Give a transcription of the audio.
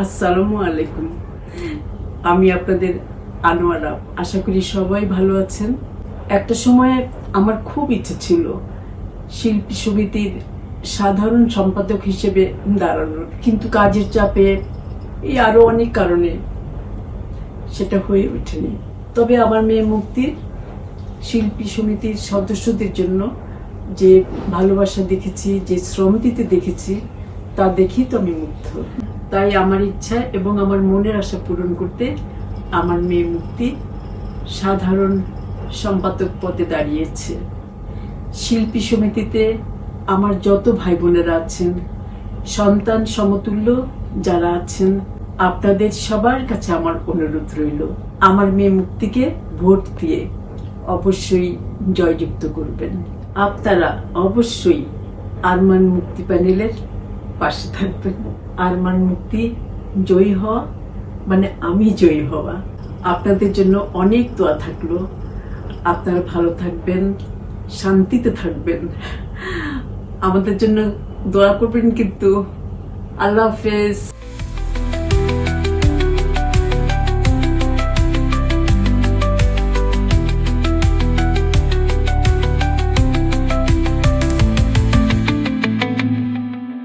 আসসালামু আলাইকুম। আমি আপনাদের আনোয়ারা। আশা করি সবাই ভালো আছেন। একটা সময় আমার খুব ইচ্ছে ছিল শিল্পী সমিতির সাধারণ সম্পাদক হিসেবে দাঁড়ানোর, কিন্তু কাজের চাপে এই আরো অনেক কারণে সেটা হয়ে ওঠেনি। তবে আমার মেয়ে মুক্তির শিল্পী সমিতির সদস্যদের জন্য যে ভালোবাসা দেখেছি, যে শ্রম দিতে দেখেছি, তা দেখেই তো আমি মুগ্ধ। তাই আমার ইচ্ছা এবং আমার মনের আশা পূরণ করতে আমার মেয়ে মুক্তি সাধারণ সম্পাদক পদে দাঁড়িয়েছে। শিল্পী সমিতিতে আমার যত ভাই বোনেরা আছেন, সন্তান সমতুল্য যারা আছেন, আপনাদের সবার কাছে আমার অনুরোধ রইল, আমার মেয়ে মুক্তিকে ভোট দিয়ে অবশ্যই জয়যুক্ত করবেন। আপনারা অবশ্যই আরমান মুক্তি প্যানেলের পাশে থাকবেন। আরমান মুক্তি জয়ী হওয়া মানে আমি জয়ী হওয়া। আপনাদের জন্য অনেক দোয়া থাকলো। আপনারা ভালো থাকবেন, শান্তিতে থাকবেন, আমাদের জন্য দোয়া করবেন কিন্তু। আল্লাহ হাফেজ।